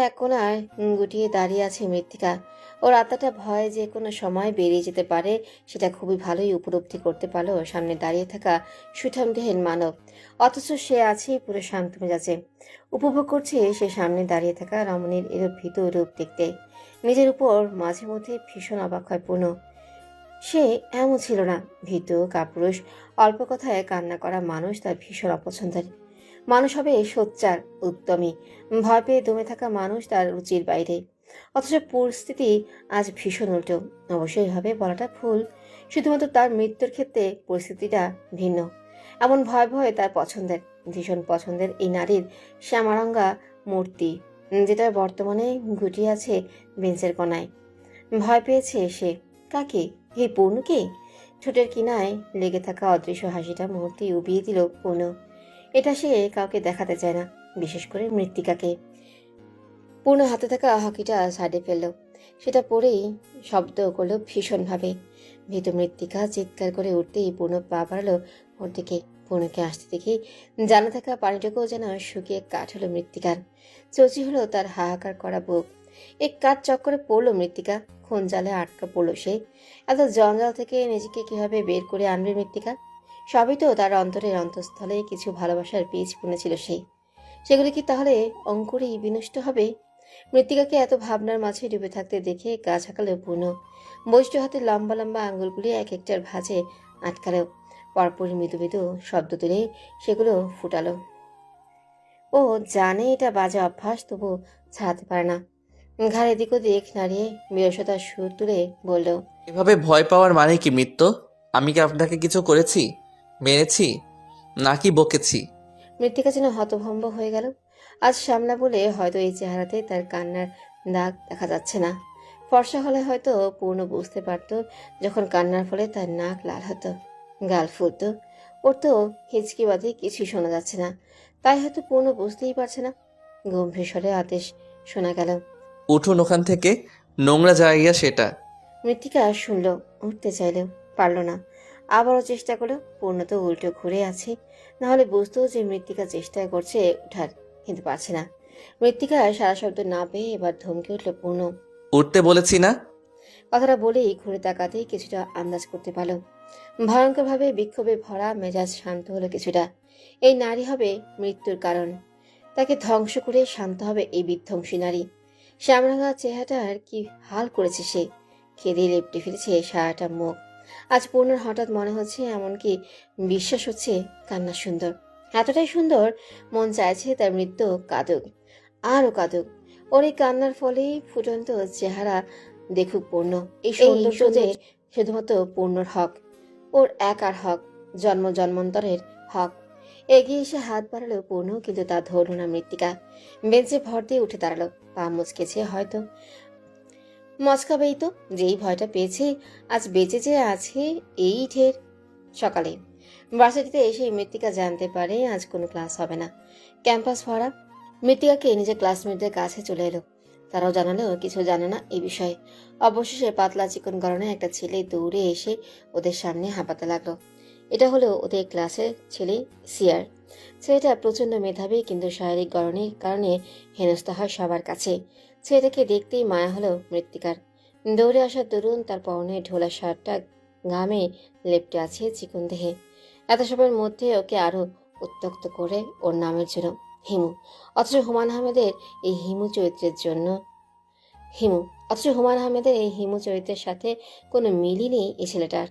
এক কোণায় গুটিয়ে দাঁড়িয়ে আছে মৃত্তিকা। ওর আত্মাটা ভয়ে যে কোনো সময় বেরিয়ে যেতে পারে সেটা খুবই ভালোই উপলব্ধি করতে পারলো সামনে দাঁড়িয়ে থাকা সুঠামদেহীন মানব। অথচ সে আছে পুরো শান্ত মেজাজে, উপভোগ করছে সে সামনে দাঁড়িয়ে থাকা রমণীর এর ভীত রূপ দেখতে। নিজের উপর মাঝে মধ্যে ভীষণ অবাক হয় পূর্ণ। সে এমন ছিল না, ভীত কাপুরুষ অল্প কথায় কান্না করা মানুষ তার ভীষণ অপছন্দের। মানুষ হবে সোচ্চার উদ্যমী, ভয় পেয়ে দমে থাকা মানুষ তার রুচির বাইরে। অথচ পরিস্থিতি আজ ভীষণ উল্টো। অবশ্যই ভাবে বলাটা ভুল, শুধুমাত্র তার মৃত্যুর ক্ষেত্রে পরিস্থিতিটা ভিন্ন। এমন ভয় ভয়ে তার পছন্দের, ভীষণ পছন্দের এই নারীর শ্যামারঙ্গা মূর্তি, যেটা বর্তমানে গুটিয়ে আছে বেঞ্চের কোনায়। ভয় পেয়েছে সে। কাকে? এই পূর্ণকে? ঠোঁটের কিনায় লেগে থাকা অদৃশ্য হাসিটা মুহূর্তে উবিয়ে দিল পূর্ণ। এটা সে কাউকে দেখাতে চায় না, বিশেষ করে মৃত্তিকাকে। পূর্ণ হাতে থাকা হকিটা সাইডে ফেলল, সেটা পরেই শব্দ করলো ভীষণভাবে। ভীত মৃত্তিকা চিৎকার করে উঠতেই পূর্ণ পা বাড়ালো ওর দিকে। পূর্ণকে আসতে দেখি জানা থাকা পানিটুকুও যেন শুকিয়ে কাঠ হলো মৃত্তিকার। চচি হলো তার হাহাকার করা বুক। এক কাঠ চক্করে পড়লো মৃত্তিকা, খুন জালে আটকা পড়লো সে। এত জঞ্জাল থেকে নিজেকে কিভাবে বের করে আনবে মৃত্তিকা? সবই তো তার অন্তরের অন্তঃস্থলে কিছু ভালোবাসার বীজ বুনেছিল সে। সেগুলি কি তাহলে অঙ্কুরেই বিনষ্ট হবে? মৃত্তিকাকে এত ভাবনার মাঝে ডুবে থাকতে দেখে গা ঝাঁকালো পূর্ণ। বৈষ্ঠ হাতে লম্বা লম্বা আঙ্গুলগুলি এক একটার ভাঁজে আটকালো। পরপরই মৃদু মৃদু শব্দ তুলে সেগুলো ফুটালো। ও জানে এটা বাজে অভ্যাস, তবু ছাড়তে পারে না। ঘাড় এদিক ওদিক নাড়িয়ে বিরসতার সুর তুলে বলল, এভাবে ভয় পাওয়ার মানে কি মিত্র? আমি কি আপনাকে কিছু করেছি, মেরেছি, নাকি বকেছি? মৃত্তিকা যেন হতভম্ব হয়ে গেল। আজ সামনা বলে হয়তো এই চেহারাতে তার কান্নার দাগ দেখা যাচ্ছে না। ফর্সা হলে হয়তো পূর্ণ বুঝতে পারত যখন কান্নার ফলে তার নাক লাল হতো, গাল ফুলতো। ওর তো হিচকি বাদে কিছুই শোনা যাচ্ছে না, তাই হয়তো পূর্ণ বুঝতেই পারছে না। গম্ভীর স্বরে আদেশ শোনা গেল, উঠুন ওখান থেকে, নোংরা জায়গা সেটা। মৃত্তিকা শুনল, উঠতে চাইলেও পারল না। আবারও চেষ্টা করলো। পূর্ণ তো উল্টো ঘুরে আছে, নাহলে বুঝতো যে মৃত্তিকা চেষ্টা করছে উঠার, কিন্তু পারছে না। মৃত্তিকা সারা শব্দ না পেয়ে এবার ধমকে উঠল পূর্ণ। উঠতে বলেছি না? কথাটা বলেই ঘুরে তাকাতেই কিছুটা আন্দাজ করতে পারল। ভয়ঙ্করভাবে বিক্ষোভে ভরা মেজাজ শান্ত হলো কিছুটা। এই নারী হবে মৃত্যুর কারণ, তাকে ধ্বংস করে শান্ত হবে এই বিধ্বংসী নারী। শ্যামরাঙা চেহারাটার কি হাল করেছে সে। খেদে লেপটে ফেলেছে সারাটা মুখ। আজ পূর্ণর হঠাৎ মনে হচ্ছে, এমনকি বিশ্বাস হচ্ছে কান্না সুন্দর, এতটাই সুন্দর মন চাইছে তার মৃত্যু কাঁদুক, আরও কাঁদুক। ওর এই কান্নার ফলেই ফুটন্ত চেহারা দেখুক পূর্ণ। এই সৌন্দর্য যে শুধুমাত্র পূর্ণর হক, ওর একার হক, জন্ম জন্মান্তরের হক। এগিয়ে এসে হাত বাড়ালো পূর্ণ, কিন্তু তা ধরল না মৃত্তিকা। বেঞ্চে ভর দিয়ে উঠে দাঁড়ালো, পা মুচকেছে হয়তো, মচকাবেই তো, যেই ভয়টা পেয়েছে। আজ বেঁচে যে আছে এই ঢের। সকালে ভার্সিটিতে এসে মৃত্তিকা জানতে পারে আজ কোনো ক্লাস হবে না, ক্যাম্পাস ভরা। মৃত্তিকাকে নিজের ক্লাসমেটদের কাছে চলে এলো, তারাও জানালেও কিছু জানে না এই বিষয়ে। অবশেষে পাতলা চিকন গড়নের একটা ছেলে দৌড়ে এসে ওদের সামনে হাঁপাতে লাগলো। এটা হলো ওদের ক্লাসের ছেলে সিয়ার। ছেলেটা প্রচন্ড মেধাবী, কিন্তু শারীরিক গড়নের কারণে হেনস্থা হয় সবার কাছে। ছেলেটাকে দেখতেই মায়া হলো মৃত্তিকার। দৌড়ে আসা তরুণ, তার পরনে ঢোলা শার্টটা ঘামে লেপ্টে আছে চিকন দেহে। এত সবের মধ্যে ওকে আরো উত্তক্ত করে ওর নামের জন্য হিমু। অথচ হুমায়ুন আহমেদের এই হিমু চরিত্রের জন্য হিমু অথচ হুমায়ুন আহমেদের এই হিমু চরিত্রের সাথে কোনো মিলই নেই এই ছেলেটার।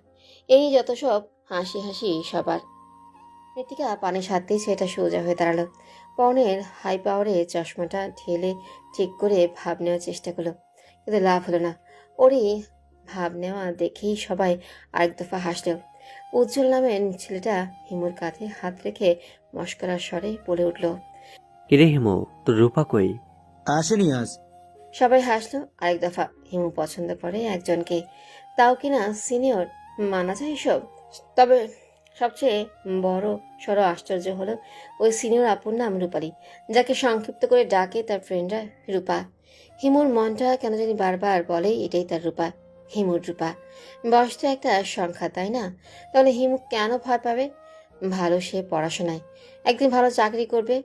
এই যত সব হাসি হাসি সবার। মৃত্তিকা পানি সারতেই সেটা সোজা হয়ে দাঁড়ালো। পরনের হাই পাওয়ারে চশমাটা ঢেলে ঠিক করে ভাব নেওয়ার চেষ্টা করলো, কিন্তু লাভ হলো না। ওরই ভাব নেওয়া দেখেই সবাই আরেক দফা হাসলো। উজ্জ্বল নামের ছেলেটা হিমুর কাঁধে হাত রেখে মস্করার স্বরে বলে উঠল, কিরে হিমু, তোর রূপা কই? আসেনি আজ। সবাই হাসলো আরেক দফা। হিমু পছন্দ করে একজনকে, তাও কিনা সিনিয়র। মানা যায় এসব? তবে সবচেয়ে বড় সড় আশ্চর্য হলো ওই সিনিয়র আপুর নাম রূপালী, যাকে সংক্ষিপ্ত করে ডাকে তার ফ্রেন্ডরা রূপা। হিমুর মনটা কেন জানি বারবার বলে এটাই তার রূপা, হিমুর রূপা। বয়স তো একটা সংখ্যা, তাই না? তাহলে হিমু কেন ভয় পাবে? ভালো সে পড়াশোনায়, একদিন ভালো চাকরি করবে,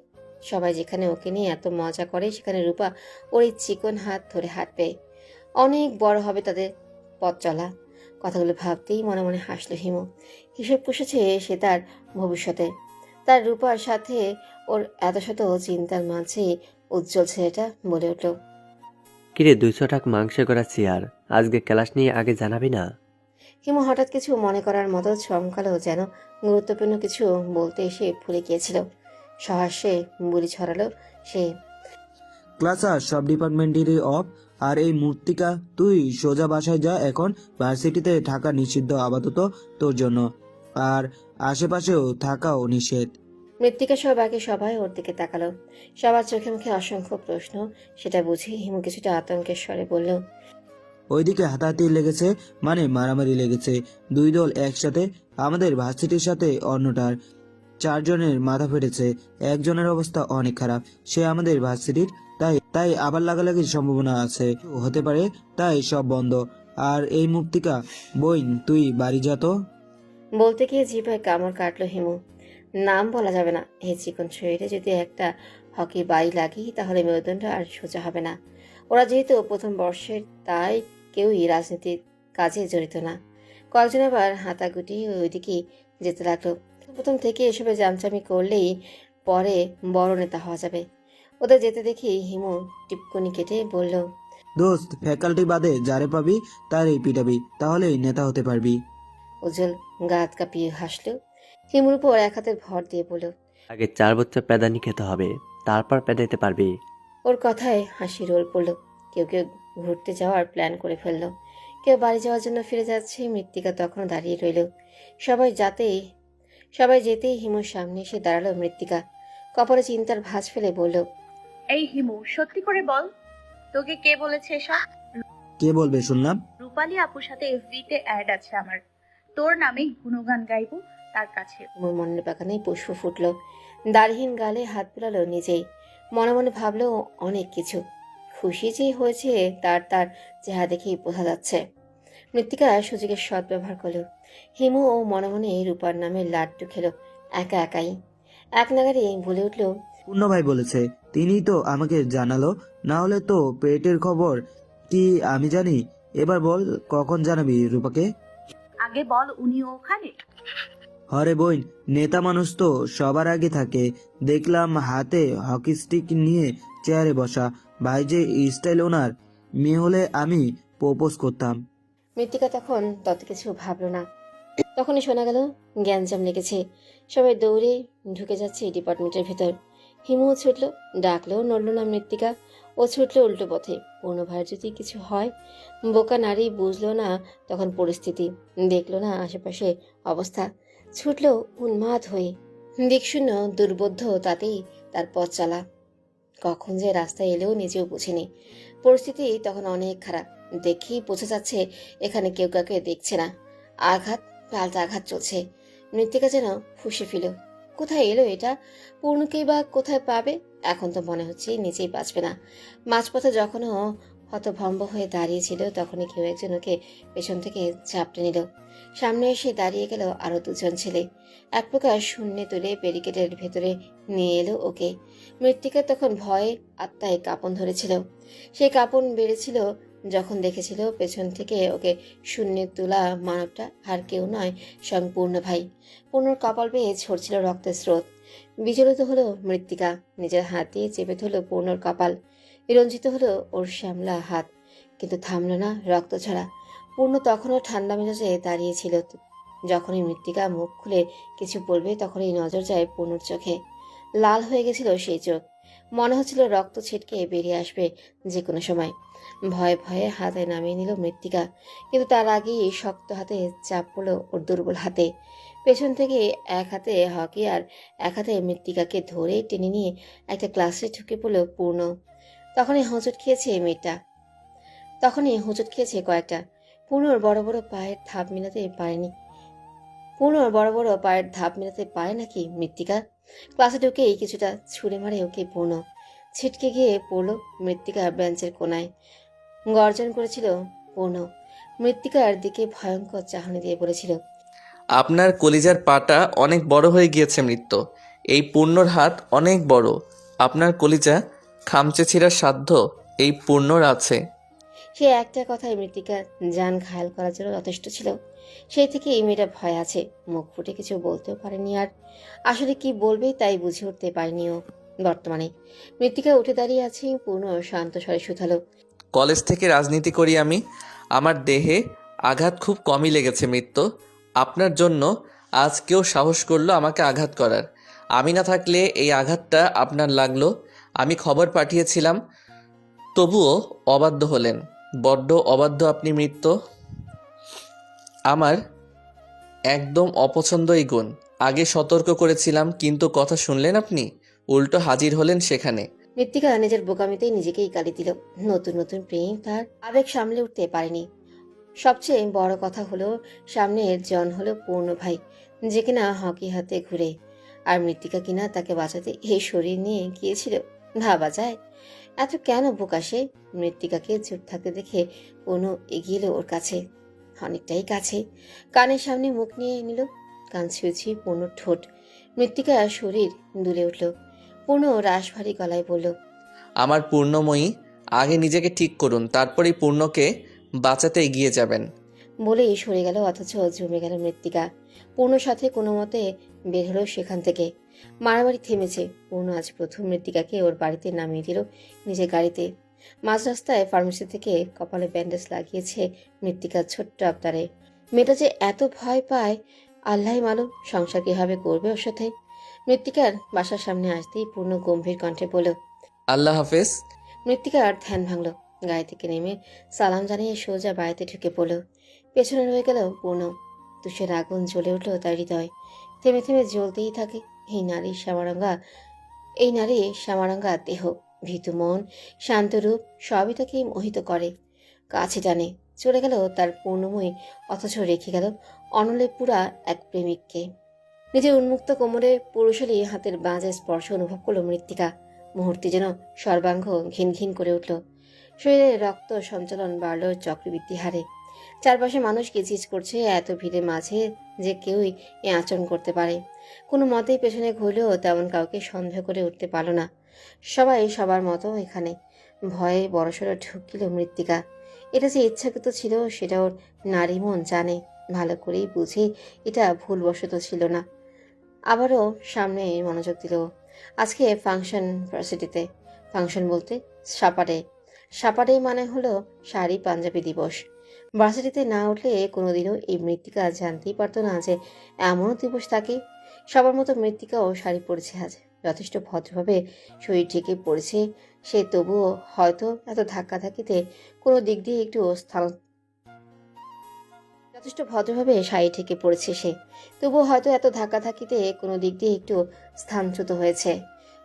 সবাই যেখানে ওকে নিয়ে এত মজা করে সেখানে রূপা ওর এই চিকন হাত ধরে হাঁটবে। অনেক বড় হবে তাদের পথ চলা। কথাগুলো ভাবতেই মনে মনে হাসলো হিমু। হিসেব কষেছে সে তার ভবিষ্যতে। তার রূপার সাথে ওর এত শত চিন্তার মাঝে উজ্জ্বল ছেলেটা বলে উঠল, কিরে 200 টাকা মাংস করা চেয়ার, আজকে ক্লাস নিয়ে আগে জানাবি না? হিমু হঠাৎ কিছু মনে করার মতো চমকালো, যেন গুরুত্বপূর্ণ কিছু বলতে এসে ভুলে গিয়েছিল। সহাস্যে বুলি ছড়ালো সে। ক্লাস আর সব ডিপার্টমেন্টেরই অফ। আর এই মূর্তিকা, তুই সোজা বাসায় যা, এখন ভার্সিটিতে থাকা নিষিদ্ধ আপাতত তোর জন্য, আর আশেপাশেও থাকাও নিষেধ। মৃত্তিকা সহ বাকি সবাই ওর দিকে তাকালো। সবার চোখে মুখে অসংখ্য প্রশ্ন। সেটা বুঝে হিমু কিছুটা আতঙ্কের স্বরে বলল, ওইদিকে হাতাহাতি লেগেছে, মানে মারামারি লেগেছে। দুই দল একসাথে, আমাদের ভার্সিটির সাথে অন্যটার। 4 জনের মাথা ফেটেছে, একজনের অবস্থা অনেক খারাপ, সে আমাদের ভার্সিটির। তাই তাই আবার লাগালাগির সম্ভাবনা আছে, হতে পারে। তাই সব বন্ধ। আর এই মুক্তিকা, বইন তুই বাড়ি যা তো। বলতে গিয়ে জিভায় কামড় কাটলো হিমু। নাম বলা যাবে না। এই চিকন শরীরে যদি একটা হকি বাড়ি লাগি তাহলে মেরুদণ্ড আর সোজা হবে না। ওরা যেহেতু প্রথম বর্ষের, তাই কেউই রাজনীতির কাজে জড়িত না। কয়েকজন আবার হাতা গুটিয়ে ওইদিকে যেতে লাগলো। প্রথম থেকে এসবে জামচামি করলেই পরে বড় নেতা হওয়া যাবে। ওদের যেতে দেখি হিমু টিপকুনি কেটে বলল, দোস্ত, ফ্যাকাল্টি বাদে যারে পাবি তারই পিটাবি, তাহলেই নেতা হতে পারবি। উজ্জ্বল গাত কাঁপিয়ে হাসলো। হিমুর উপর এক হাতে ভর দিয়ে বলল, আগে 4 বছর প্যাদানি খেতে হবে, তারপর প্যাদাইতে পারবি। ওর কথায় হাসি রোল পড়ল। কেউ কেউ ঘুরতে যাওয়ার প্ল্যান করে ফেলল, কেউ বাড়ি যাওয়ার জন্য ফিরে যাচ্ছে। মৃত্তিকা তখনও দাঁড়িয়ে রইল। সবাই যেতেই হিমুর সামনে এসে দাঁড়ালো মৃত্তিকা। কপালে চিন্তার ভাঁজ ফেলে বলল, এই হিমু, সত্যি করে বল, তোকে কে বলেছে এসব? কে বলবে শুনলাম? রূপালী আপুর সাথে এফবি তে অ্যাড আছে আমার, তোর নামে গুণগান গাইবো তার কাছে। হিমুর মনের বাগানে পুষ্প ফুটল। দাড়িহীন গালে হাত বুলালো নিজেই। মনে মনে ভাবলো অনেক কিছু। খুশি যে হয়েছে তার তার চেহারা দেখেই বোঝা যাচ্ছে। মৃত্তিকা সুযোগের সদ্ব্যবহার করলো। হিমু ও মনে মনে রূপার নামে লাড্ডু খেলো একা একাই। এক নাগারে বলে উঠল, পূর্ণ ভাই বলেছে, তিনিই তো আমাকে জানালো, না হলে তো পেটের খবর কি আমি জানি। এবার বল, কখন জানাবি রূপাকে? আগে বল, উনি ওখানে? হরে বইন, নেতা মানুষ তো সবার আগে থাকে। দেখলাম হাতে হকি স্টিক নিয়ে চেয়ারে বসা। ভাই যে স্টাইল ওনার, মেয়ে হলে আমি প্রপোজ করতাম। মৃত্তিকা তখন তত কিছু ভাবলো না। তখনই শোনা গেল গ্যাঞ্জাম লেগেছে। সবাই দৌড়ে ঢুকে যাচ্ছে ডিপার্টমেন্টের ভেতর। হিমু ছুটল, ডাকলেও নড়ল না মৃত্তিকা। ও ছুটল উল্টো পথে। পূর্ণ ভাইয়ের যদি কিছু হয়। বোকা নারী বুঝলো না তখন পরিস্থিতি, দেখলো না আশেপাশে অবস্থা। ছুটল উন্মাদ হয়ে। দিকশূন্য দুর্বোধ্য, তাতেই তার পথ চলা। কখন যে রাস্তায় এলেও নিজেও বুঝিনি। পরিস্থিতি তখন অনেক খারাপ। দেখেই বোঝা যাচ্ছে এখানে কেউ কাউকে দেখছে না। আঘাত পাল্টা আঘাত চলছে। মৃত্তিকা যেন ফুঁসে ফেল। কোথায় এলো এটা? পূর্ণকেই বা কোথায় পাবে? এখন তো মনে হচ্ছে নিজেই বাঁচবে না। মাঝপথে যখনও হতভম্ব হয়ে দাঁড়িয়েছিল, তখনই কেউ একজন ওকে পেছন থেকে ঝাপটে নিল। সামনে এসে দাঁড়িয়ে গেল আরো 2 জন ছেলে। এক প্রকার শূন্যে তুলে ব্যারিকেডের ভেতরে নিয়ে এলো ওকে। মৃত্তিকা তখন ভয়ে আত্মায় কাঁপন ধরেছিল। সেই কাঁপন বেড়েছিল যখন দেখেছিল পেছন থেকে ওকে শূন্যে তোলা মানবটা আর কেউ নয়, স্বয়ং পূর্ণ ভাই। পূর্ণর কপাল বেয়ে ঝরছিল রক্তের স্রোত। বিচলিত হলো মৃত্তিকা। নিজের হাত দিয়ে চেপে ধরল পূর্ণর কপাল। বিরঞ্জিত হলো ওর শ্যামলা হাত, কিন্তু থামলো না রক্ত ঝরা। পূর্ণ তখনও ঠান্ডা মেজাজে দাঁড়িয়েছিল। যখনই মৃত্তিকা মুখ খুলে কিছু বলবে, তখনই নজর যায় পূর্ণর চোখে। লাল হয়ে গেছিল সেই চোখ। মনে হচ্ছিল রক্ত ছিটকে বেরিয়ে আসবে যে কোনো সময়। ভয়ে ভয়ে হাতে নামিয়ে নিল মৃত্তিকা, কিন্তু তার আগেই শক্ত হাতে চাপ পড়ল ওর দুর্বল হাতে। পেছন থেকে এক হাতে হকি আর এক হাতে মৃত্তিকাকে ধরে টেনে নিয়ে একটা ক্লাসে ঢুকে পড়ল পূর্ণ। তখনই হোঁচট খেয়েছে কয়েকটা। পূর্ণর বড় বড় পায়ের ধাপ মেলাতে পারে নাকি মৃত্তিকা? ক্লাসে ঢুকেই কিছুটা ছুঁড়ে মারে ওকে পূর্ণ। ছিটকে গিয়ে পড়ল মৃত্তিকা বেঞ্চের কোনায়। গর্জন করেছিল পূর্ণ। মৃত্তিকার দিকে ভয়ঙ্কর চাহনি দিয়ে বলেছিল, আপনার কলিজার পাটা অনেক বড় হয়ে গিয়েছে মৃত্যু। এই পূর্ণর হাত অনেক বড়, আপনার কলিজা খামচে ছিঁড়ার সাধ্য এই পূর্ণর আছে। সে একটা কথায় মৃত্তিকার জান ঘায়াল করার জন্য যথেষ্ট ছিল। সেই থেকে এই মেয়েটা ভয় আছে, মুখ ফুটে কিছু বলতেও পারেনি, আর আসলে কি বলবে তাই বুঝে উঠতে পারেনিও। বর্তমানে মৃত্তিকা উঠে দাঁড়িয়ে আছে, পূর্ণ শান্ত স্বরে শুধালো। কলেজ থেকে রাজনীতি করি আমি। আমার দেহে আঘাত খুব কমই লেগেছে মৃত্যু। আপনার জন্য আজ কেউ সাহস করলো আমাকে আঘাত করার। আমি না থাকলে এই আঘাতটা আপনার লাগলো। আমি খবর পাঠিয়েছিলাম, তবুও অবাধ্য হলেন। বড্ড অবাধ্য আপনি মৃত্যু। আমার একদম অপছন্দ এই গুণ। আগে সতর্ক করেছিলাম, কিন্তু কথা শুনলেন আপনি? উল্টো হাজির হলেন সেখানে। মৃত্তিকা নিজের বোকামিতেই নিজেকেই গালি দিল। নতুন নতুন প্রেম, তার আবেগ সামলে উঠতে পারেনি। সবচেয়ে বড় কথা হলো সামনের জন হলো পূর্ণ ভাই, যে কিনা হকি হাতে ঘুরে, আর মৃত্তিকা কিনা তাকে বাঁচাতে এই শরীর নিয়ে গিয়েছিল। ভাবা যায় এত কেন বোকা সে। মৃত্তিকাকে চুপ থাকতে দেখে পূর্ণ এগিয়ে এলো ওর কাছে, অনেকটাই কাছে। কানের সামনে মুখ নিয়ে নিল, কান ছুঁয়ে ছুঁয়ে পূর্ণর ঠোঁট। মৃত্তিকার শরীর দুলে উঠল। পূর্ণ রাশভারী গলায় বলল, আমার পূর্ণময়ী, আগে নিজেকে ঠিক করুন, তারপরেই পূর্ণকে বাঁচাতে এগিয়ে যাবেন। বলেই সরে গেল, অথচ জমে গেল মৃত্তিকা। পূর্ণর সাথে কোনো মতে বের হলো সেখান থেকে। মারামারি থেমেছে। পূর্ণ আজ প্রথম মৃত্তিকাকে ওর বাড়িতে নামিয়ে দিল নিজের গাড়িতে। মাঝ রাস্তায় ফার্মেসি থেকে কপালে ব্যান্ডেজ লাগিয়েছে মৃত্তিকার ছোট্ট আবতারে। মেয়েটা যে এত ভয় পায়, আল্লাহ মালুম সংসার কিভাবে করবে ওর সাথে। মৃত্তিকার বাসার সামনে আসতেই পূর্ণ গম্ভীর কণ্ঠে বলল, আল্লাহ হাফেজ। মৃত্তিকার ধ্যান ভাঙল। গাড়ি থেকে নেমে সালাম জানিয়ে সোজা বাড়িতে ঢুকে পড়ল। পেছনে রয়ে গেল পূর্ণ। তুষের আগুন জ্বলে উঠল তার হৃদয়, থেমে থেমে জ্বলতেই থাকে। এই নারী শ্যামারাঙ্গা দেহ, ভীতু মন, শান্ত রূপ সবই তাকে মোহিত করে, কাছে টানে। চলে গেল তার পূর্ণময়ী, অথচ রেখে গেল অনলে পুরা এক প্রেমিককে। নিজের উন্মুক্ত কোমরে পুরুষালী হাতের বাঁজে স্পর্শ অনুভব করল মৃত্তিকা। মুহূর্তে যেন সর্বাঙ্গ ঘিন ঘিন করে উঠল। শরীরে রক্ত সঞ্চালন বাড়ল চক্রবৃদ্ধি হারে। চারপাশে মানুষ কিচিজ করছে, এত ভিড়ের মাঝে যে কেউই এ আচরণ করতে পারে। কোনো মতেই পেছনে ঘুরলেও তেমন কাউকে সন্দেহ করে উঠতে পারল না। সবাই সবার মতো এখানে। ভয়ে বড়সড় ঢুকিল মৃত্তিকা। এটা যে ইচ্ছাকৃত ছিল সেটা ওর নারী মন জানে, ভালো করেই বুঝে এটা ভুলবশত ছিল না। আবারও সামনে মনোযোগ দিল। আজকে ফাংশন ভার্সিটিতে। ফাংশন বলতে সাপারে। সাপারে মানে হলো শাড়ি পাঞ্জাবি দিবস। ভার্সিটিতে না উঠলে কোনোদিনও এই মৃত্তিকা জানতেই পারতো না যে এমনও দিবস থাকে। সবার মতো মৃত্তিকাও শাড়ি পরেছে আজ, যথেষ্ট ভদ্রভাবে শরীর ঢেকে পড়েছে সে। তবুও হয়তো এত ধাক্কাধাক্কিতে কোনো দিক দিয়ে একটু যথেষ্ট ভদ্রভাবে শাড়ি ঢেকে পড়েছে সে, তবুও হয়তো এত ধাক্কাধাক্কিতে কোনো দিক দিয়ে একটু স্থানচ্যুত হয়েছে।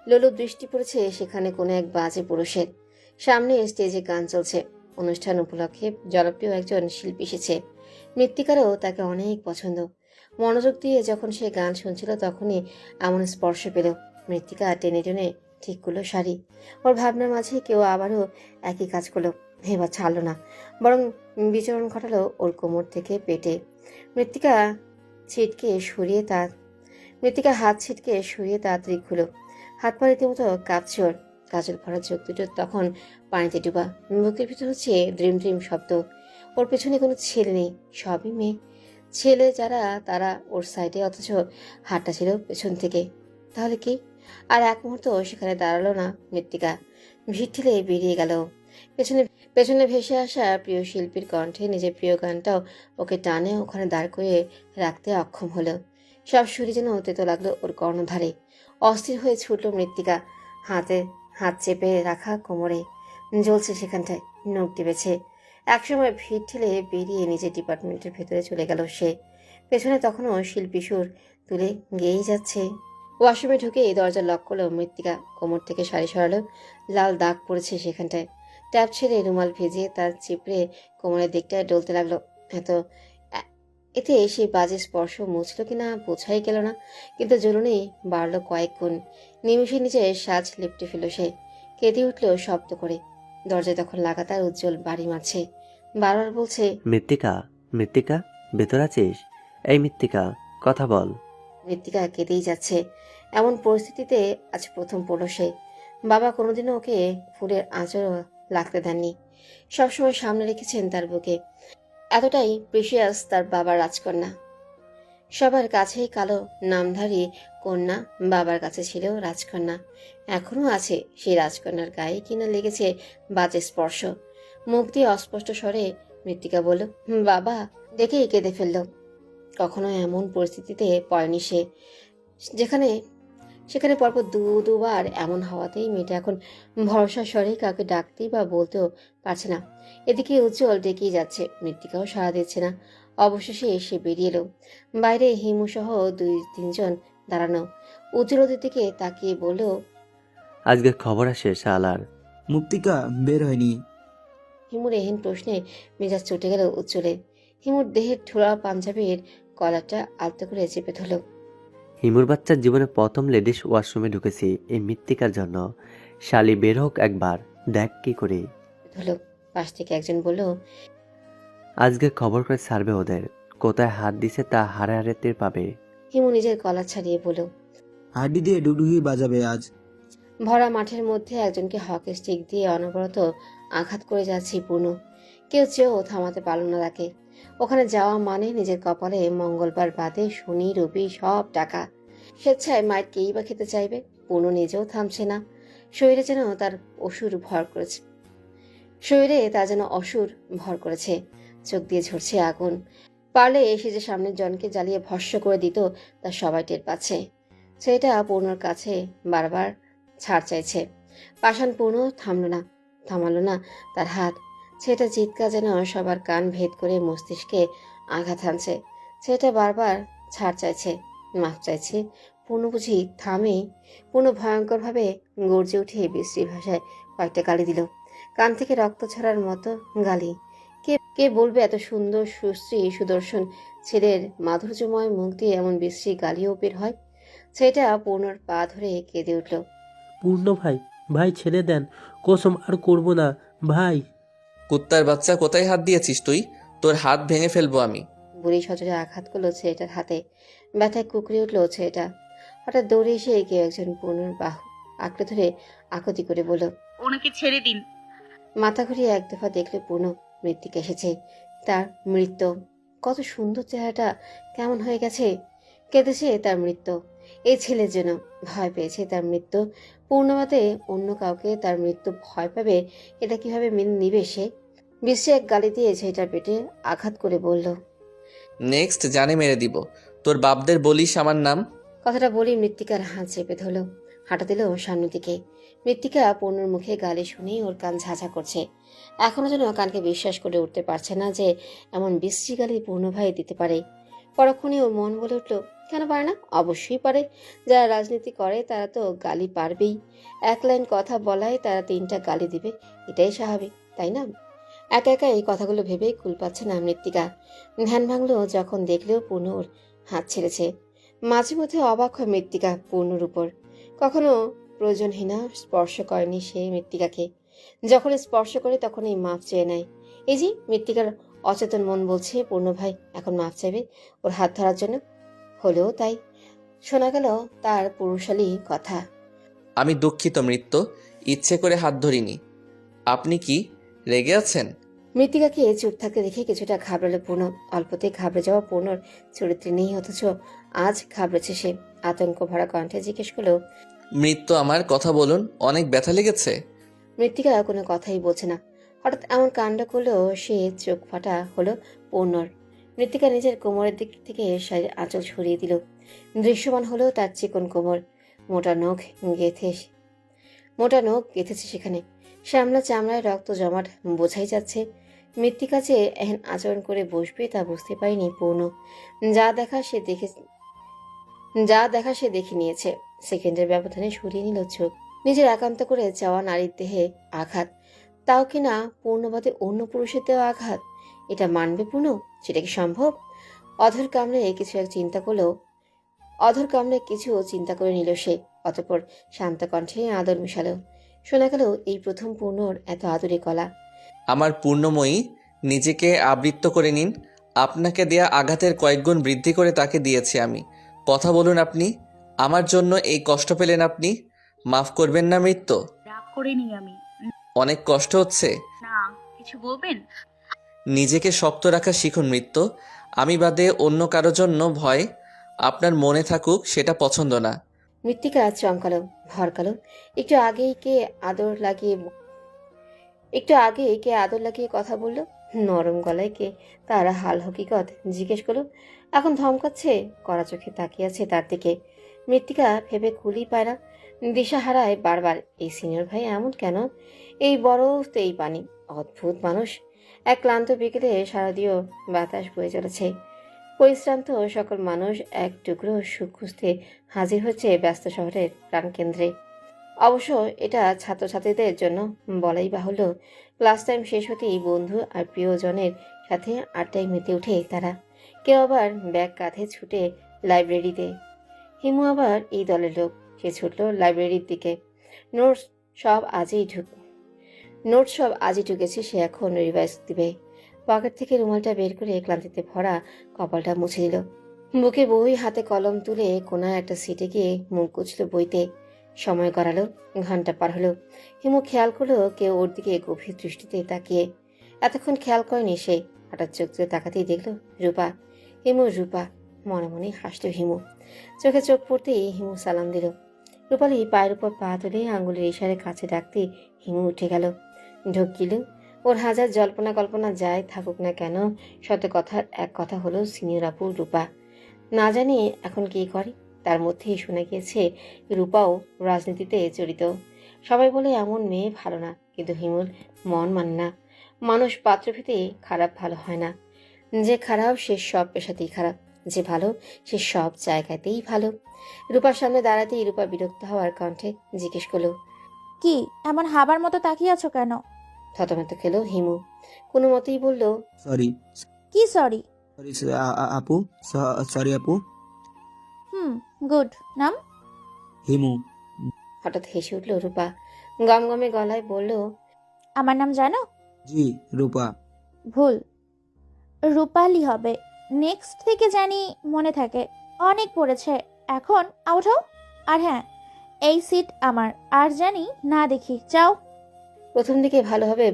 লোলুপ দৃষ্টি পড়েছে সেখানে কোনো এক বাজে পুরুষের। সামনে স্টেজে গান চলছে। অনুষ্ঠান উপলক্ষে জনপ্রিয় একজন শিল্পী এসেছে। মৃত্তিকারও তাকে অনেক পছন্দ। মনোযোগ দিয়ে যখন সে গান শুনছিল তখনই এমন স্পর্শ পেল। মৃত্তিকা টেনে টেনে ঠিক করলো শাড়ি। ওর ভাবনার মাঝে কেউ আবারও একই কাজ করলো। এবার ছাড়লো না, বরং বিচরণ ঘটালো ওর কোমর থেকে পেটে। মৃত্তিকা হাত ছিটকে সরিয়ে তাড়াতাড়ি খুলো। হাত পা রীতিমতো কাঁপছে ওর। কাজল ভরা চোখ দুটো তখন পানিতে ডুবা। বুকের ভিতর হচ্ছে ড্রিম ড্রিম শব্দ। ওর পেছনে কোনো ছেলে নেই, সবই মেয়ে। ছেলে যারা তারা ওর সাইডে, অথচ হাতটা ছিল পেছন থেকে। তাহলে কি? আর এক মুহূর্ত সেখানে দাঁড়ালো না মৃত্তিকা। ভিড় ঠেলে বেরিয়ে গেল। পেছনে পেছনে ভেসে আসা প্রিয় শিল্পীর কণ্ঠে নিজের প্রিয় গানটাও ওকে টানে ওখানে দাঁড় করিয়ে রাখতে অক্ষম হলো। সব সুরি যেন তেতো লাগলো ওর কর্ণধারে। অস্থির হয়ে ছুটল মৃত্তিকা। হাত চেপে রাখা কোমরে জ্বলছে সেখানটায়, নখ টিপেছে। একসময় ভিড় ঠেলে বেরিয়ে নিজের ডিপার্টমেন্টের ভেতরে চলে গেল সে। পেছনে তখনও শিল্পী সুর তুলে গেয়েই যাচ্ছে। ওয়াশরুমে ঢুকে দরজা লক করলো মৃত্তিকা। কোমর থেকে শাড়ি সরালো, লাল দাগ পড়েছে সেখানটায়। ট্যাপ ছেড়ে রুমাল ভেজে তার চিপড়ে কোমরের দিকটায় ডলতে লাগলো। এতে সেই বাজে স্পর্শ মুছল কিনা বোঝাই গেল না, কিন্তু জ্বলনেই বাড়লো কয়েক গুণ। নিমিষে নিজের সাজ লিপটে ফেল সে। কেঁদে উঠল শব্দ করে। দরজায় তখন লাগাতার উজ্জ্বল বাড়ি মারছে, বারবার বলছে, মৃত্তিকা, মৃত্তিকা, ভেতর আছিস? এই মৃত্তিকা, কথা বল। মৃত্তিকা কেঁদেই যাচ্ছে। এমন পরিস্থিতিতে আজ প্রথম পড়ল সে। বাবা কোনোদিনও ওকে ফুলের আঁচড়ও লাগতে দেননি, সবসময় সামনে রেখেছেন তার বুকে। এতটাই প্রিশিয়াস তার বাবার রাজকন্যা। সবার কাছেই কালো নামধারী কন্যা বাবার কাছে ছিল রাজকন্যা। এখনো আছে সেই রাজকন্যার গায়ে কিনা লেগেছে বাজে স্পর্শ। মুখ দিয়ে অস্পষ্ট স্বরে মৃত্তিকা বলল, বাবা, দেখেই কেঁদে ফেলল। কখনো এমন পরিস্থিতিতে পড়েনি সে, যেখানে সেখানে পরপর দুবার এমন হওয়াতেই মেয়েটা এখন ভরসা স্বরে কাউকে ডাকতেই বা বলতেও পারছে না। এদিকে উজ্জ্বল ডেকেই যাচ্ছে, মৃত্তিকাও সাড়া দিচ্ছে না। অবশেষে এসে বেরিয়ে এলো। বাইরে হিমু সহ 2-3 জন দাঁড়ানো। উজ্জ্বল ওদের দিকে তাকিয়ে বলল, আজকে খবর আসে শালার। মুক্তিকা বের হয়নি। হিমুর এহেন প্রশ্নে মেজাজ চটে গেল উজ্জ্বলের। হিমুর দেহের ঠোলা পাঞ্জাবির কলারটা আলতো করে চেপে ধরল। হিমুর বাচ্চার জীবনে প্রথম লেডিস ওয়াশরুমে ঢুকেছি এই মৃত্তিকার জন্য। শালি বের হোক একবার, দেখ কি করি। ধরল। পাশ থেকে একজন বলল, আজকে খবর করে ছাড়বে ওদের। কোথায় হাত দিছে তা হারে হারে টের পাবে। হিমু নিজের কলার ছাড়িয়ে বলল। হাড্ডি দিয়ে ডুগডুগি বাজাবে আজ। ভরা মাঠের মধ্যে একজনকে হকি স্টিক দিয়ে অনবরত আঘাত করে যাচ্ছে পূর্ণ। কেউ চেয়েও থামাতে পারল না তাকে। ওখানে যাওয়া মানে নিজের কপালে মঙ্গলবার বাদে শনি রবি সব টাকা। স্বেচ্ছায় মায়ের কেই বা খেতে চাইবে। পূর্ণ নিজেও থামছে না। শরীরে যেন তার অসুর ভর করেছে ভর করেছে। চোখ দিয়ে ঝরছে আগুন। পারলে এসে যে সামনের জনকে জ্বালিয়ে ভস্ম করে দিত, তা সবাই টের পাচ্ছে। সেটা পূর্ণর কাছে বারবার ছাড় চাইছে। পাষাণ পূর্ণ থামালো না তার হাত। সেটা চিৎকার যেন সবার কান ভেদ করে মস্তিষ্কে আঘাত হানছে। সেটা বারবার ছাড় চাইছে, মাফ চাইছে। পূর্ণ বুঝি থামে? পূর্ণ ভয়ঙ্করভাবে গর্জে উঠে বিশ্রী ভাষায় কয়েকটা গালি দিল। কান থেকে রক্ত ছড়ার মতো গালি। কে কে বলবে এত সুন্দর সুশ্রী সুদর্শন ছেলের মাধুর্যময় মুখ দিয়ে এমন বিশ্রী গালিও বের হয়? সেটা পূর্ণর পা ধরে কেঁদে উঠল। পূর্ণ ভাই, ভাই ছেড়ে দেন, কসম আর করব না ভাই। কুত্তার বাচ্চা, কোথায় হাত দিয়েছিস তুই? তোর হাত ভেঙে ফেলবো আমি। বুড়ি সজোরে আঘাত করলো ছেলেটার হাতে। ব্যথায় কুকড়ে উঠল ছেলেটা। হঠাৎ দৌড়ে এসে কেউ একজন পূর্ণর বাহু আঁকড়ে ধরে আকুতি করে বলল, ওনাকে ছেড়ে দিন। মাথা ঘুরিয়ে এক দফা দেখলো পূর্ণ। মৃত্তিকা এসেছে। তার মৃত্যু। কত সুন্দর চেহারাটা কেমন হয়ে গেছে। কেঁদেছে তার মৃত্যু। এই ছেলের জন্য ভয় পেয়েছে তার মৃত্যু। পূর্ণবাদে অন্য কাউকে তার মৃত্যু ভয় পাবে, এটা কিভাবে মেনে নিবে সে? বিশ্বে এক গালি দিয়ে ছেলেটার পেটে আঘাত করে বলল, নেক্সট জানে মেরে দিব। তোর বাপদের বলিস আমার নাম। কথাটা বলি মৃত্তিকার হাত চেপে ধরল, হাঁটা দিল সামনের দিকে। মৃত্তিকা পূর্ণর মুখে গালি শুনেই ওর কান ঝাঁঝা করছে। এখনো যেন কানকে বিশ্বাস করে উঠতে পারছে না যে এমন বিশ্রী গালি পূর্ণ ভাই দিতে পারে। পরক্ষণে ওর মন বলে উঠল, কেন পারে না? অবশ্যই পারে। যারা রাজনীতি করে তারা তো গালি পারবেই। এক লাইন কথা বলায় তারা 3টা গালি দিবে, এটাই স্বাভাবিক, তাই না? একা একা এই কথাগুলো ভেবেই কুল পাচ্ছে না মৃত্তিকা। ধ্যান ভাঙলো যখন দেখলেও পূর্ণ ওর হাত ছেড়েছে। মাঝে মধ্যে অবাক হয় মৃত্তিকা পূর্ণর উপর। কখনো প্রয়োজনহীনা স্পর্শ করেনি সে মৃত্তিকাকে। যখন স্পর্শ করে তখনই মাপ চেয়ে নেয়। এই যে মৃত্তিকার অচেতন মন বলছে পূর্ণ ভাই এখন মাপ চাইবে ওর হাত ধরার জন্য। হলেও তাই। শোনা গেল তার পুরুষালী কথা। আমি দুঃখিত মৃত্যু, ইচ্ছে করে হাত ধরিনি। আপনি কি রেগে আছেন? মৃত্তিকাকে চুপ থাকতে দেখে কিছুটা ঘাবড়ালো পূর্ণ। অল্পতেই ঘাবড়ে যাওয়া পূর্ণর চরিত্রে নেই, অথচ আজ ঘাবড়েছে সে। আতঙ্ক ভরা কণ্ঠে জিজ্ঞেস করলো, মৃত্যু আমার কথা বলুন, অনেক ব্যথা লেগেছে। মৃত্তিকা কোনো কথাই বলছে না। হঠাৎ এমন কাণ্ড করলো সে চোখ ফাটা হলো পূর্ণর। মৃত্তিকা নিজের কোমরের দিক থেকে শাড়ির আঁচল সরিয়ে দিল। দৃশ্যমান হলো তার চিকন কোমর। মোটা নখ গেঁথেছে সেখানে। শ্যামলা চামড়ায় রক্ত জমাট বোঝাই যাচ্ছে। মৃত্তিকা যে এহেন আচরণ করে বসবে তা বুঝতে পারেনি পূর্ণ। যা দেখা সে দেখে নিয়েছে। সেকেন্ডের ব্যবধানে সরিয়ে নিল চোখ। নিজের একান্ত করে চাওয়া নারীর দেহে আঘাত, তাও কিনা পূর্ণবাদে অন্য পুরুষের দেওয়া আঘাত। এটা মানবে পূর্ণ? সেটা কি সম্ভব? অধর কামড়ে কিছু চিন্তা করে নিল সে। অতঃপর শান্ত কণ্ঠে আদর মিশালো। শোনা গেল এই প্রথম পূর্ণর এত আদরে গলা। আমার পূর্ণময়ী, নিজেকে আবৃত্ত করে নিন। আপনাকে দেয়া আঘাতের কয়েকগুণ বৃদ্ধি করে তাকে দিয়েছি আমি। কথা বলুন আপনি। আমার জন্য এই কষ্ট পেলেন আপনি? মাফ করবেন না মৃত্যু? রাগ করিনি আমি। অনেক কষ্ট হচ্ছে? না, কিছু বলবেন? নিজেকে শক্ত রাখা শিখুন মৃত্যু। আমি বাদে অন্য কারো জন্য ভয় আপনার মনে থাকুক সেটা পছন্দ না। মৃত্তিকা চমকালো, ভরকালো। একটু আগেই কে আদর লাগিয়ে একটু আগে কে আদর লাগিয়ে কথা বলল, নরম গলায় কে তার হাল হকিকত জিজ্ঞেস করলো, এখন ধমকাচ্ছে, কড়া চোখে তাকিয়ে আছে তার দিকে। মৃত্তিকা ভেবে কুলি পায় না, দিশা হারায় বারবার। এই সিনিয়র ভাই এমন কেন? এই বরফতেই পানি, অদ্ভুত মানুষ। এক ক্লান্ত বিকেলে শারদীয় বাতাস বয়ে চলেছে। পরিশ্রান্ত সকল মানুষ এক টুকরো সুখ খুঁজতে হাজির হচ্ছে ব্যস্ত শহরের প্রাণকেন্দ্রে। অবশ্য এটা ছাত্রছাত্রীদের জন্য বলাই বাহুল্য। ক্লাস টাইম শেষ হতেই বন্ধু আর প্রিয়জনের সাথে আড্ডায় মেতে ওঠে তারা। কেউ আবার ব্যাগ কাঁধে ছুটে লাইব্রেরিতে। হিমু আবার এই দলের লোক। সে ছুটল লাইব্রেরির দিকে। নোটস সব আজই ঢুক নোটস সব আজই ঢুকেছে, সে এখন রিভাইজ দিবে। পকেট থেকে রুমালটা বের করে ক্লান্তিতে ভরা কপালটা মুছে দিল। বুকে বই, হাতে কলম তুলে কোনায় একটা সিটে গিয়ে মুখ গুছল বইতে। সময় গড়ালো, ঘন্টা পার হলো। হিমু খেয়াল করলো কেউ ওর দিকে গভীর দৃষ্টিতে তাকিয়ে। এতক্ষণ খেয়াল করেনি সে। হঠাৎ চোখ তুলে তাকাতেই দেখলো রূপা। হিমু, রূপা। মনে মনে হাসল হিমু। চোখে চোখ পড়তেই হিমু সালাম দিল। রূপালি পায়ের উপর পা তুলে আঙুলের ইশারে কাছে ডাকতে হিমু উঠে গেল। ঢুকিল। ওর হাজার জল্পনা কল্পনা যাই থাকুক না কেন, শত কথার এক কথা হলো সিনিয়র আপু রূপা। না জানি এখন কি করে। তার মধ্যেই শোনা গিয়েছে রূপাও রাজনীতিতে জড়িত। সবাই বলে এমন মেয়ে ভালো না, কিন্তু হিমুর মন মানে না। মানুষ পাত্রভেদে খারাপ ভালো হয় না। যে খারাপ সে সব পেশাতেই খারাপ, যে ভালো সে সব জায়গাতেই ভালো। রূপার সামনে দাঁড়াতেই রূপা বিরক্ত হওয়ার কণ্ঠে জিজ্ঞেস করলো, কি এমন হাবার মতো তাকিয়ে আছো কেন? থতমত খেলো হিমু। কোনো মতেই বলল, সরি। কি সরি? সরি আপু। সরি আপু। গুড। নাম? হিমু। হঠাৎ হেসে উঠল রূপা। গমগমে গলায় বলল, আমার নাম জানো? জি, রূপা। ভুল, রূপালি হবে। নেক্সট থেকে জানি মনে থাকে। অনেক পড়েছে, এখন আউট হও। আর হ্যাঁ, এই সিট আমার। আর জানি না দেখি, যাও। প্রথম দিকে ভালোভাবে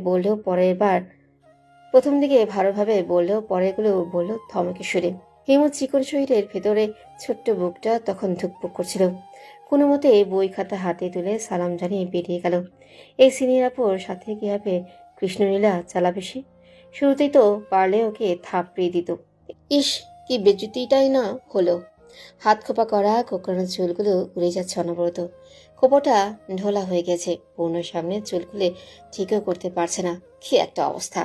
বললেও পরেরগুলো বলল ধমকে সুরে। হিমু চিকন শরীরের ভেতরে ছোট্ট বুকটা তখন ধুকপুক করছিল। কোনো মতে বই খাতা হাতে তুলে সালাম জানিয়ে বেরিয়ে গেল। এই সিনিয়র আপুর সাথে কিভাবে কৃষ্ণলীলা চালাবে সে? শুরুতেই তো পারলে ওকে থাপড়িয়ে দিত। ইস, কি বেজুতিটাই না হলো। হাত খোপা করা কোকড়ানো চুলগুলো উড়ে যাচ্ছে অনবরত। খোপাটা ঢোলা হয়ে গেছে। পূর্ণর সামনে চুল খুলে ঠিকও করতে পারছে না। কি একটা অবস্থা!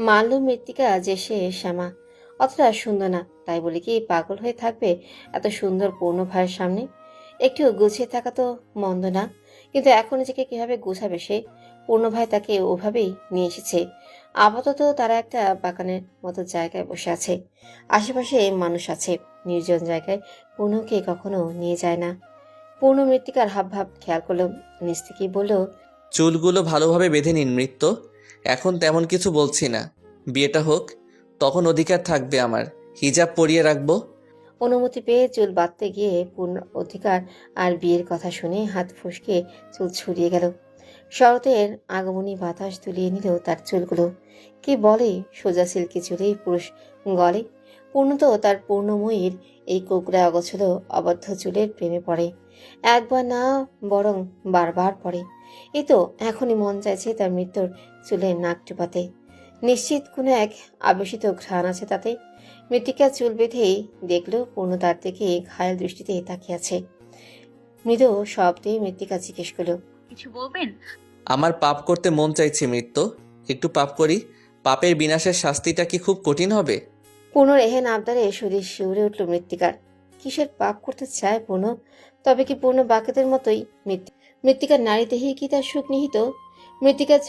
মানল মৃত্তিকা যে সে শ্যামা অতটা সুন্দর না, তাই বলে কি পাগল হয়ে থাকবে এত সুন্দর পূর্ণ ভাইয়ের সামনে? একটু গুছিয়ে থাকা তো মন্দ না, কিন্তু এখন নিজেকে কিভাবে গুছাবে সে? পূর্ণ ভাই তাকে ওভাবেই নিয়ে এসেছে। আপাতত তারা একটা বাগানের মতো জায়গায় বসে আছে। আশেপাশে মানুষ আছে। নির্জন জায়গায় পূর্ণকে কখনো নিয়ে যায় না। পূর্ণ মৃত্তিকার হাবভাব খেয়াল করলো, নিজ থেকেই বলল, চুলগুলো ভালোভাবে বেঁধে নিন মৃত্যু। এখন তেমন কিছু বলছি না, বিয়েটা হোক, তখন অধিকার থাকবে আমার। হিজাব পরিয়ে রাখবো। অনুমতি পেয়ে চুল বাঁধতে গিয়ে পূর্ণ অধিকার আর বিয়ের কথা শুনে হাত ফসকে চুল ছড়িয়ে গেল। শরতের আগমনী বাতাস তুলিয়ে নিল তার চুলগুলো। কি বলে সোজা সিল্কি চুলেই পুরুষ গলে। পূর্ণ তো তার পূর্ণময়ীর এই কোকড়া অগোছল অবদ্ধ চুলের প্রেমে পড়ে। একবার না বরং বারবার পড়ে। এই তো এখনই মন চাইছে তার মৃত্যুর চুলে নাক টিপাতে। নিশ্চিত কোনো এক আবেশিত ঘ্রাণ আছে তাতে। মৃত্তিকা চুল বেঁধেই দেখলো পূর্ণ তার থেকে ঘায়াল দৃষ্টিতে তাকিয়ে আছে। মৃদু শব্দে মৃত্তিকা জিজ্ঞেস করলো, কিছু বলবেন? আমার পাপ করতে মন চাইছে মৃত্যু, একটু পাপ করি। পাপের বিনাশের শাস্তিটা কি খুব কঠিন হবে? পূর্ণর এহেন আবদারে শরীর শিউরে উঠল মৃত্তিকার। কিসের পাপ করতে চায় পূর্ণ? তবে কি পূর্ণ বাকেদের মতোই মৃত্তিকার নারী দেহেই কি তার সুখ নিহিত? মৃত্তিকার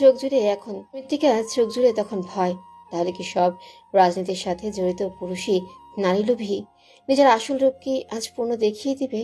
চোখ জুড়ে তখন ভয়। তাহলে কি সব রাজনীতির সাথে জড়িত পুরুষই নারী লোভী? নিজের আসল রূপ কি আজ পূর্ণ দেখিয়ে দিবে?